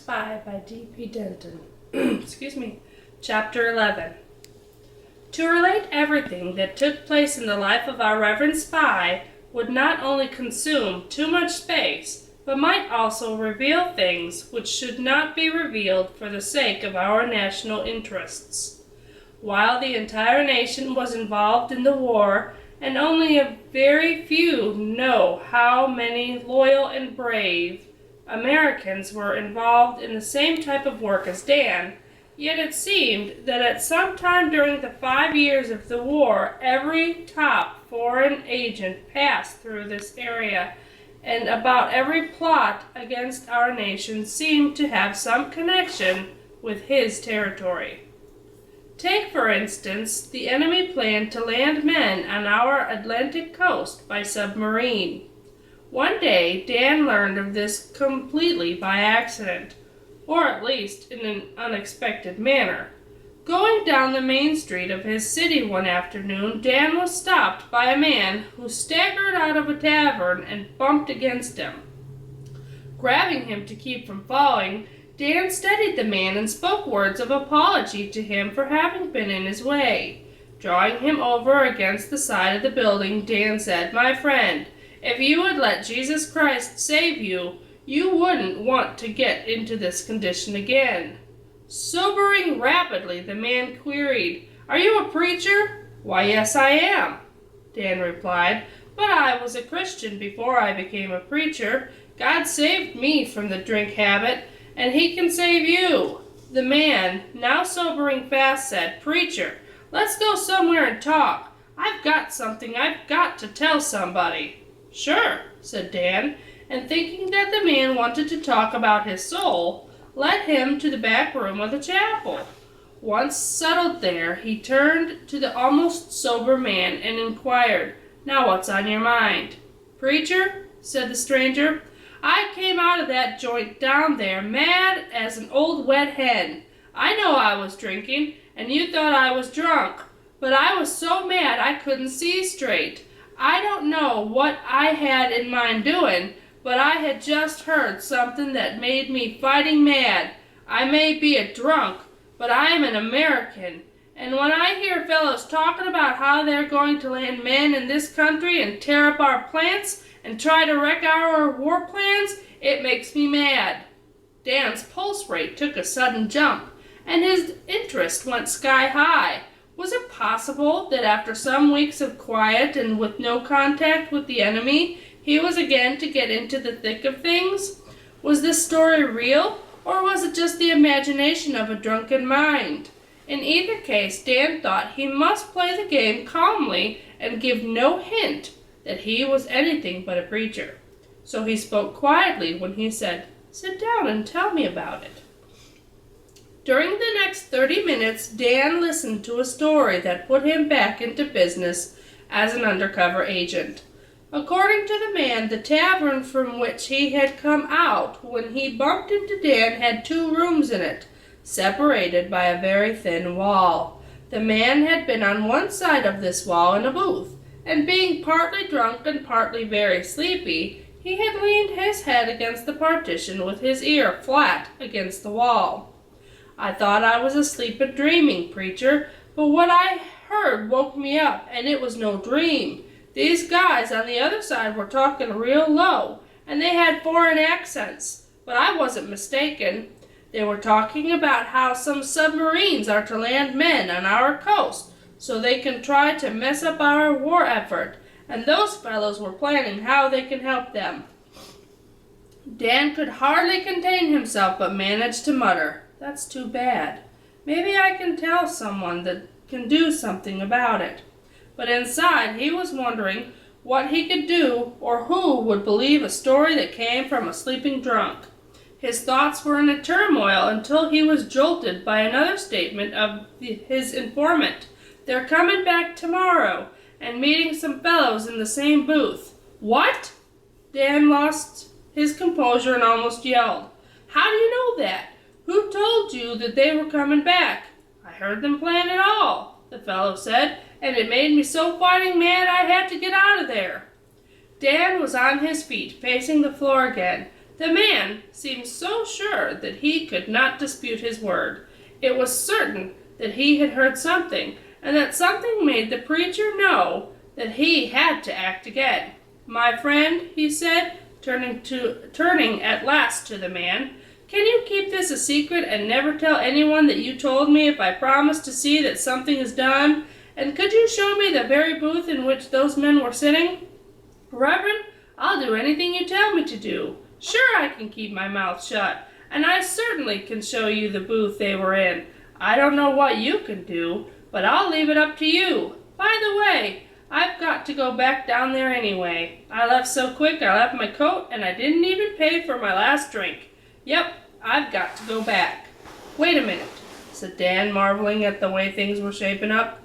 Spy by D P Denton. Excuse me. Chapter 11. To relate everything that took place in the life of our Reverend Spy would not only consume too much space, but might also reveal things which should not be revealed for the sake of our national interests. While the entire nation was involved in the war, and only a very few know how many loyal and brave Americans were involved in the same type of work as Dan, yet it seemed that at some time during the 5 years of the war, every top foreign agent passed through this area, and about every plot against our nation seemed to have some connection with his territory. Take, for instance, the enemy planned to land men on our Atlantic coast by submarine. One day, Dan learned of this completely by accident, or at least in an unexpected manner. Going down the main street of his city one afternoon, Dan was stopped by a man who staggered out of a tavern and bumped against him. Grabbing him to keep from falling, Dan steadied the man and spoke words of apology to him for having been in his way. Drawing him over against the side of the building, Dan said, "My friend, if you would let Jesus Christ save you, you wouldn't want to get into this condition again." Sobering rapidly, the man queried, "Are you a preacher?" "Why, yes, I am," Dan replied, "but I was a Christian before I became a preacher. God saved me from the drink habit, and he can save you." The man, now sobering fast, said, "Preacher, let's go somewhere and talk. I've got something I've got to tell somebody." "Sure," said Dan, and thinking that the man wanted to talk about his soul, led him to the back room of the chapel. Once settled there, he turned to the almost sober man and inquired, "Now what's on your mind?" "Preacher," said the stranger, "I came out of that joint down there mad as an old wet hen. I know I was drinking, and you thought I was drunk, but I was so mad I couldn't see straight. I don't know what I had in mind doing, but I had just heard something that made me fighting mad. I may be a drunk, but I am an American, and when I hear fellows talking about how they're going to land men in this country and tear up our plants and try to wreck our war plans, it makes me mad." Dan's pulse rate took a sudden jump, and his interest went sky high. Was it possible that after some weeks of quiet and with no contact with the enemy, he was again to get into the thick of things? Was this story real, or was it just the imagination of a drunken mind? In either case, Dan thought he must play the game calmly and give no hint that he was anything but a preacher. So he spoke quietly when he said, "Sit down and tell me about it." During the next 30 minutes, Dan listened to a story that put him back into business as an undercover agent. According to the man, the tavern from which he had come out when he bumped into Dan had 2 rooms in it, separated by a very thin wall. The man had been on one side of this wall in a booth, and being partly drunk and partly very sleepy, he had leaned his head against the partition with his ear flat against the wall. "I thought I was asleep and dreaming, preacher, but what I heard woke me up, and it was no dream. These guys on the other side were talking real low, and they had foreign accents, but I wasn't mistaken. They were talking about how some submarines are to land men on our coast so they can try to mess up our war effort, and those fellows were planning how they can help them." Dan could hardly contain himself but managed to mutter, "That's too bad. Maybe I can tell someone that can do something about it." But inside he was wondering what he could do or who would believe a story that came from a sleeping drunk. His thoughts were in a turmoil until he was jolted by another statement of his informant. "They're coming back tomorrow and meeting some fellows in the same booth." "What?" Dan lost his composure and almost yelled. "How do you know that? Who told you that they were coming back?" "I heard them plan it all," the fellow said, "and it made me so fighting mad I had to get out of there." Dan was on his feet, pacing the floor again. The man seemed so sure that he could not dispute his word. It was certain that he had heard something, and that something made the preacher know that he had to act again. "My friend," he said, turning at last to the man, "can you keep this a secret and never tell anyone that you told me if I promise to see that something is done? And could you show me the very booth in which those men were sitting?" "Reverend, I'll do anything you tell me to do. Sure, I can keep my mouth shut, and I certainly can show you the booth they were in. I don't know what you can do, but I'll leave it up to you. By the way, I've got to go back down there anyway. I left so quick I left my coat, and I didn't even pay for my last drink. Yep, I've got to go back." "Wait a minute," said Dan, marveling at the way things were shaping up.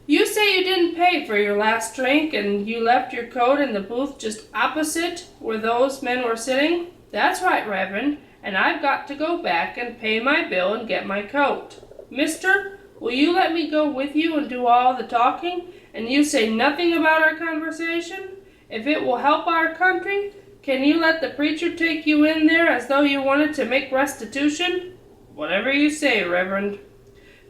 "You say you didn't pay for your last drink, and you left your coat in the booth just opposite where those men were sitting?" "That's right, Reverend, and I've got to go back and pay my bill and get my coat. Mister, will you let me go with you and do all the talking, and you say nothing about our conversation? If it will help our country, can you let the preacher take you in there as though you wanted to make restitution?" "Whatever you say, Reverend."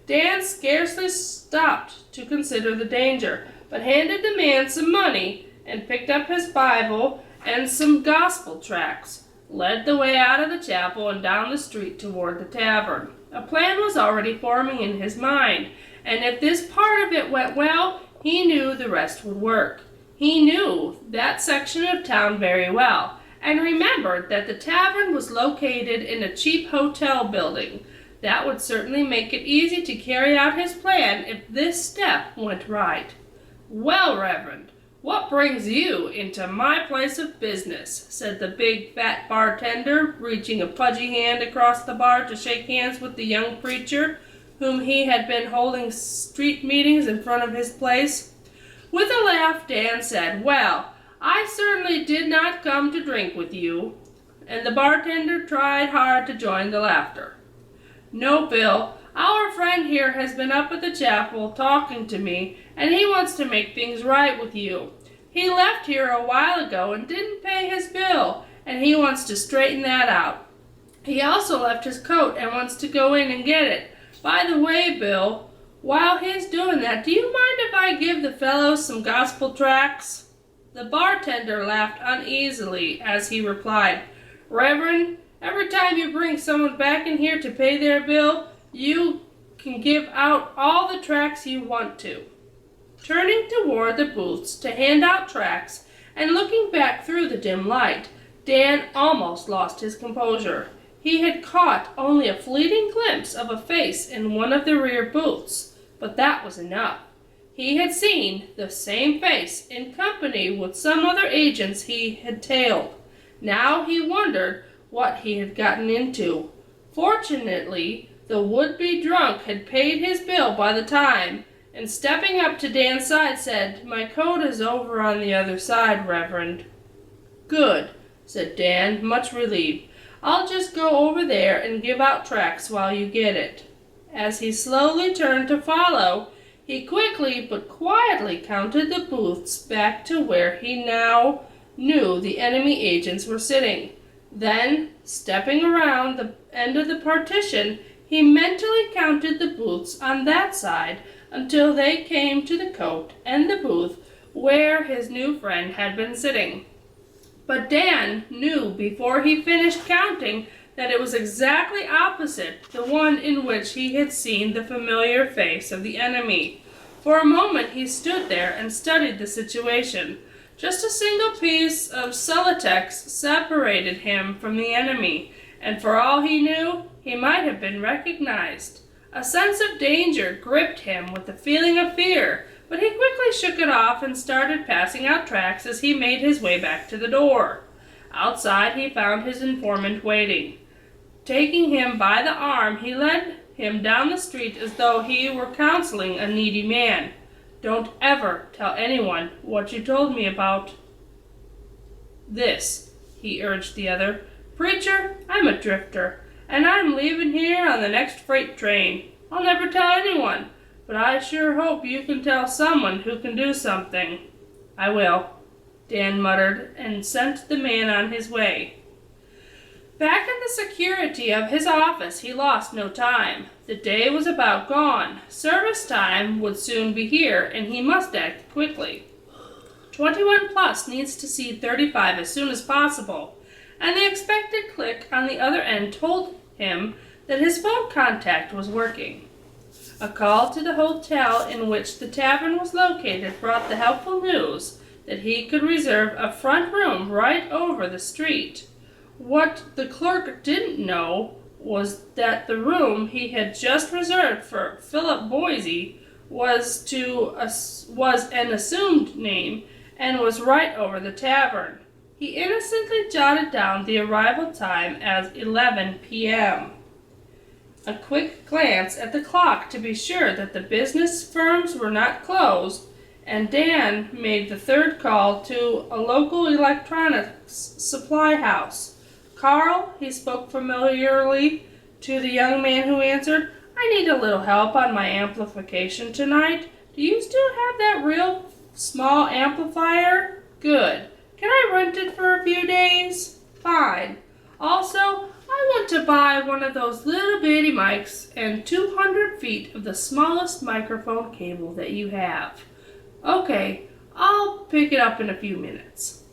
Dan scarcely stopped to consider the danger, but handed the man some money and picked up his Bible and some gospel tracts, led the way out of the chapel and down the street toward the tavern. A plan was already forming in his mind, and if this part of it went well, he knew the rest would work. He knew that section of town very well, and remembered that the tavern was located in a cheap hotel building. That would certainly make it easy to carry out his plan if this step went right. "Well, Reverend, what brings you into my place of business?" said the big fat bartender, reaching a pudgy hand across the bar to shake hands with the young preacher, whom he had been holding street meetings in front of his place. With a laugh, Dan said, "Well, I certainly did not come to drink with you," and the bartender tried hard to join the laughter. "No, Bill, our friend here has been up at the chapel talking to me, and he wants to make things right with you. He left here a while ago and didn't pay his bill, and he wants to straighten that out. He also left his coat and wants to go in and get it. By the way, Bill, while he's doing that, do you mind if I give the fellows some gospel tracts?" The bartender laughed uneasily as he replied, "Reverend, every time you bring someone back in here to pay their bill, you can give out all the tracts you want to." Turning toward the booths to hand out tracts and looking back through the dim light, Dan almost lost his composure. He had caught only a fleeting glimpse of a face in one of the rear booths, but that was enough. He had seen the same face in company with some other agents he had tailed. Now he wondered what he had gotten into. Fortunately, the would-be drunk had paid his bill by the time, and stepping up to Dan's side said, "My coat is over on the other side, Reverend." "Good," said Dan, much relieved. "I'll just go over there and give out tracts while you get it." As he slowly turned to follow, he quickly but quietly counted the booths back to where he now knew the enemy agents were sitting. Then, stepping around the end of the partition, he mentally counted the booths on that side until they came to the coat and the booth where his new friend had been sitting. But Dan knew before he finished counting that it was exactly opposite the one in which he had seen the familiar face of the enemy. For a moment he stood there and studied the situation. Just a single piece of Celotex separated him from the enemy, and for all he knew, he might have been recognized. A sense of danger gripped him with a feeling of fear, but he quickly shook it off and started passing out tracts as he made his way back to the door. Outside he found his informant waiting. Taking him by the arm, he led him down the street as though he were counseling a needy man. "Don't ever tell anyone what you told me about this," he urged the other. "Preacher, I'm a drifter, and I'm leaving here on the next freight train. I'll never tell anyone, but I sure hope you can tell someone who can do something." "I will," Dan muttered, and sent the man on his way. Back in the security of his office, he lost no time. The day was about gone. Service time would soon be here, and he must act quickly. 21 Plus needs to see 35 as soon as possible, and the expected click on the other end told him that his phone contact was working. A call to the hotel in which the tavern was located brought the helpful news that he could reserve a front room right over the street. What the clerk didn't know was that the room he had just reserved for Philip Boise was an assumed name and was right over the tavern. He innocently jotted down the arrival time as 11 p.m. A quick glance at the clock to be sure that the business firms were not closed, and Dan made the third call to a local electronics supply house. "Carl," he spoke familiarly to the young man who answered, "I need a little help on my amplification tonight. Do you still have that real small amplifier? Good. Can I rent it for a few days? Fine. Also, I want to buy one of those little bitty mics and 200 feet of the smallest microphone cable that you have. Okay, I'll pick it up in a few minutes."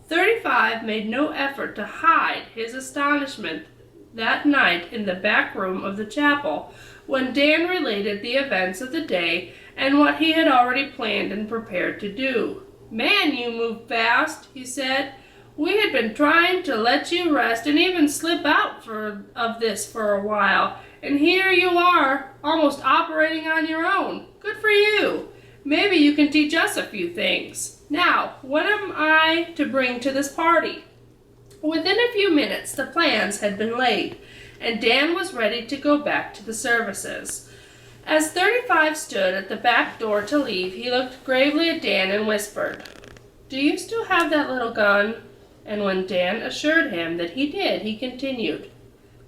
35 made no effort to hide his astonishment that night in the back room of the chapel when Dan related the events of the day and what he had already planned and prepared to do. "Man, you move fast," he said. "We had been trying to let you rest and even slip out of this for a while, and here you are, almost operating on your own. Good for you. Maybe you can teach us a few things. Now, what am I to bring to this party?" Within a few minutes, the plans had been laid, and Dan was ready to go back to the services. As 35 stood at the back door to leave, he looked gravely at Dan and whispered, "Do you still have that little gun?" And when Dan assured him that he did, he continued,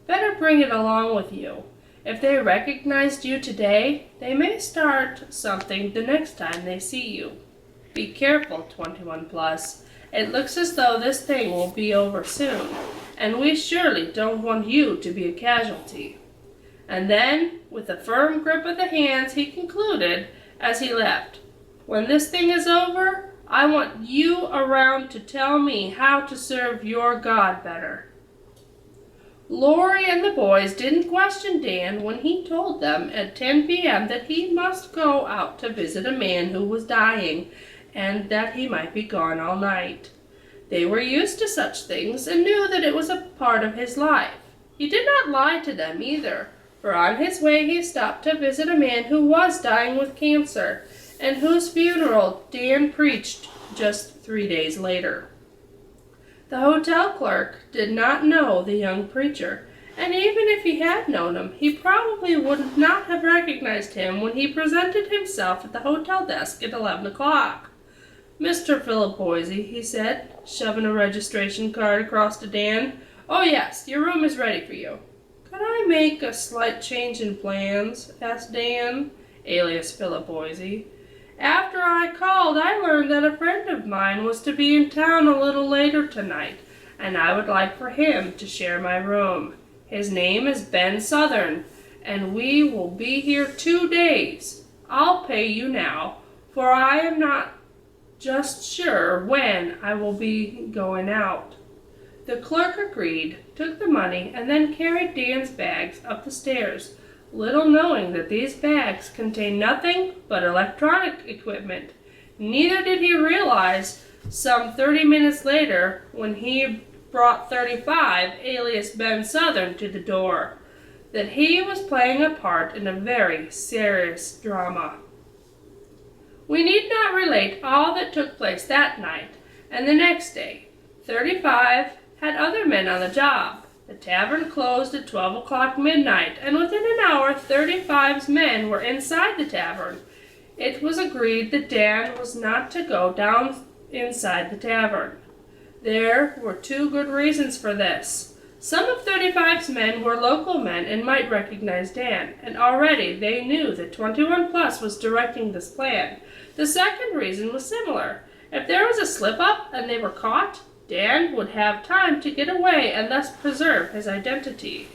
"Better bring it along with you. If they recognized you today, they may start something the next time they see you. Be careful, 21 Plus. It looks as though this thing will be over soon, and we surely don't want you to be a casualty." And then, with a firm grip of the hands, he concluded as he left, "When this thing is over, I want you around to tell me how to serve your God better." Lori and the boys didn't question Dan when he told them at 10 p.m. that he must go out to visit a man who was dying and that he might be gone all night. They were used to such things and knew that it was a part of his life. He did not lie to them either, for on his way he stopped to visit a man who was dying with cancer and whose funeral Dan preached just 3 days later. The hotel clerk did not know the young preacher, and even if he had known him, he probably would not have recognized him when he presented himself at the hotel desk at 11 o'clock. "Mr. Philip Boise," he said, shoving a registration card across to Dan. "Oh yes, your room is ready for you." "Could I make a slight change in plans?" asked Dan, alias Philip Boise. "After I called, I learned that a friend of mine was to be in town a little later tonight, and I would like for him to share my room. His name is Ben Southern, and we will be here 2 days. I'll pay you now, for I am not just sure when I will be going out." The clerk agreed, took the money, and then carried Dan's bags up the stairs, little knowing that these bags contained nothing but electronic equipment. Neither did he realize, some 30 minutes later, when he brought 35, alias Ben Southern, to the door, that he was playing a part in a very serious drama. We need not relate all that took place that night and the next day. 35 had other men on the job. The tavern closed at 12 o'clock midnight, and within an hour 35's men were inside the tavern. It was agreed that Dan was not to go down inside the tavern. There were 2 good reasons for this. Some of 35's men were local men and might recognize Dan, and already they knew that 21 Plus was directing this plan. The second reason was similar. If there was a slip-up and they were caught, Dan would have time to get away and thus preserve his identity.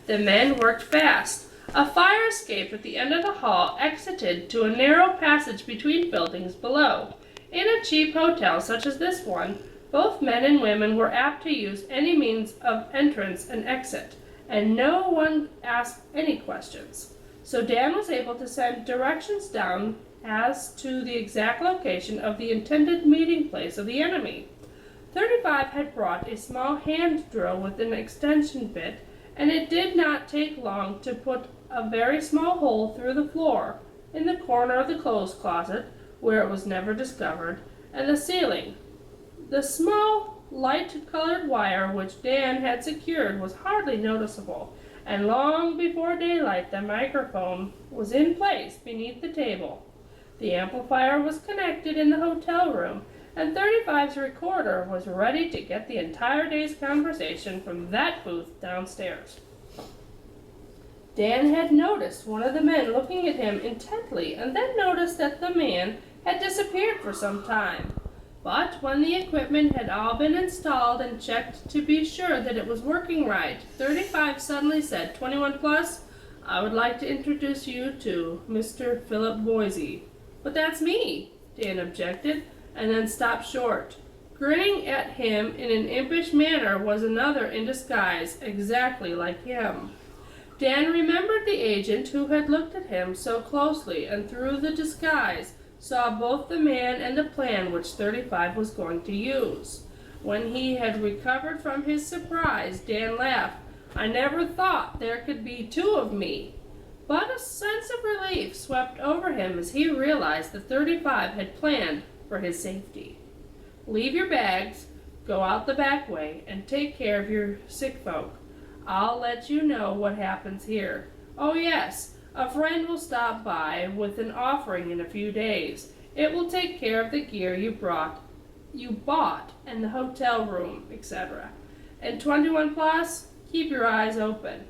The men worked fast. A fire escape at the end of the hall exited to a narrow passage between buildings below. In a cheap hotel such as this one, both men and women were apt to use any means of entrance and exit, and no one asked any questions. So Dan was able to send directions down as to the exact location of the intended meeting place of the enemy. 35 had brought a small hand drill with an extension bit, and it did not take long to put a very small hole through the floor, in the corner of the clothes closet, where it was never discovered, and the ceiling. The small, light-colored wire which Dan had secured was hardly noticeable, and long before daylight the microphone was in place beneath the table. The amplifier was connected in the hotel room, and 35's recorder was ready to get the entire day's conversation from that booth downstairs. Dan had noticed one of the men looking at him intently, and then noticed that the man had disappeared for some time. But when the equipment had all been installed and checked to be sure that it was working right, 35 suddenly said, 21 plus, I would like to introduce you to Mr. Philip Boise. But that's me, Dan objected, and then stopped short. Grinning at him in an impish manner was another in disguise, exactly like him. Dan remembered the agent who had looked at him so closely, and through the disguise saw both the man and the plan which 35 was going to use. When he had recovered from his surprise, Dan laughed. I never thought there could be two of me. But a sense of relief swept over him as he realized that 35 had planned for his safety. Leave your bags, go out the back way, and take care of your sick folk. I'll let you know what happens here. Oh yes, a friend will stop by with an offering in a few days. It will take care of the gear you bought, and the hotel room, etc. And 21 plus, keep your eyes open.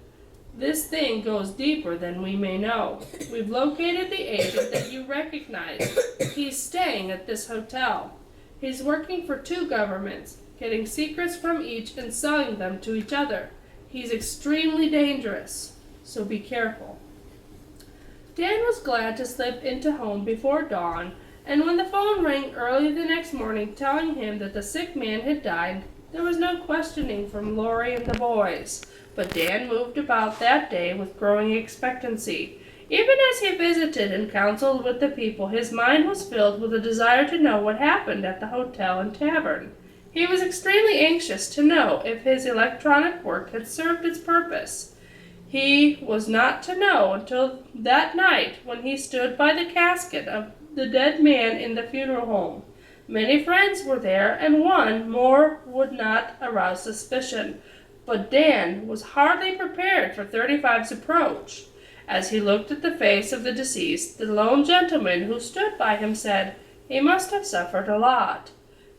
This thing goes deeper than we may know. We've located the agent that you recognize. He's staying at this hotel. He's working for two governments, getting secrets from each and selling them to each other. He's extremely dangerous, so be careful. Dan was glad to slip into home before dawn, and when the phone rang early the next morning telling him that the sick man had died, there was no questioning from Laurie and the boys. But Dan moved about that day with growing expectancy. Even as he visited and counseled with the people, his mind was filled with a desire to know what happened at the hotel and tavern. He was extremely anxious to know if his electronic work had served its purpose. He was not to know until that night when he stood by the casket of the dead man in the funeral home. Many friends were there, and one more would not arouse suspicion. But Dan was hardly prepared for 35's approach. As he looked at the face of the deceased, the lone gentleman who stood by him said, he must have suffered a lot.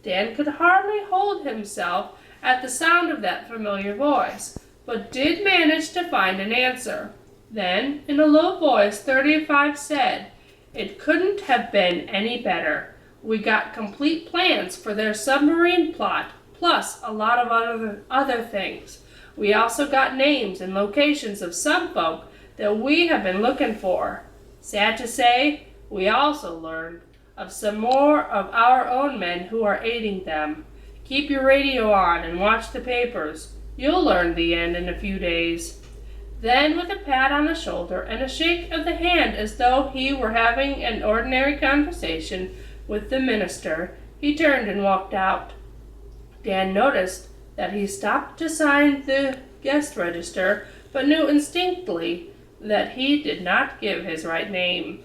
Dan could hardly hold himself at the sound of that familiar voice, but did manage to find an answer. Then, in a low voice, 35 said, it couldn't have been any better. We got complete plans for their submarine plot, plus a lot of other things. We also got names and locations of some folk that we have been looking for. Sad to say, we also learned of some more of our own men who are aiding them. Keep your radio on and watch the papers. You'll learn the end in a few days. Then, with a pat on the shoulder and a shake of the hand as though he were having an ordinary conversation with the minister, he turned and walked out. Dan noticed that he stopped to sign the guest register, but knew instinctively that he did not give his right name.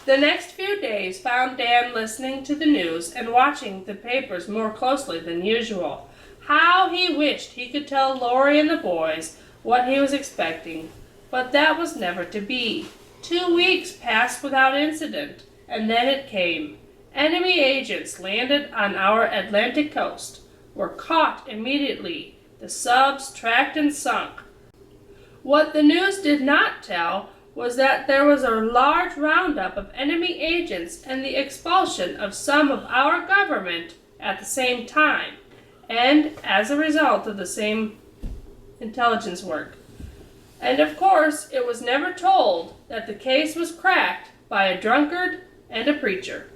The next few days found Dan listening to the news and watching the papers more closely than usual. How he wished he could tell Laurie and the boys what he was expecting, but that was never to be. 2 weeks passed without incident, and then it came. Enemy agents landed on our Atlantic coast, were caught immediately, the subs tracked and sunk. What the news did not tell was that there was a large roundup of enemy agents and the expulsion of some of our government at the same time. and as a result of the same intelligence work. And of course, it was never told that the case was cracked by a drunkard and a preacher.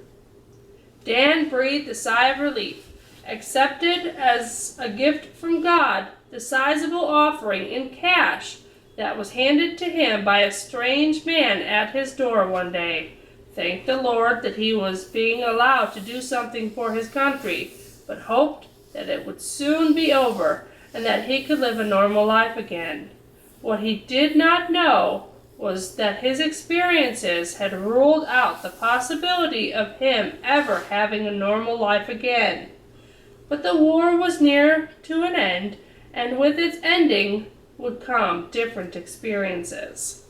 Dan breathed a sigh of relief, accepted as a gift from God the sizable offering in cash that was handed to him by a strange man at his door one day. Thanked the Lord that he was being allowed to do something for his country, but hoped that it would soon be over and that he could live a normal life again. What he did not know was that his experiences had ruled out the possibility of him ever having a normal life again. But the war was near to an end, and with its ending would come different experiences.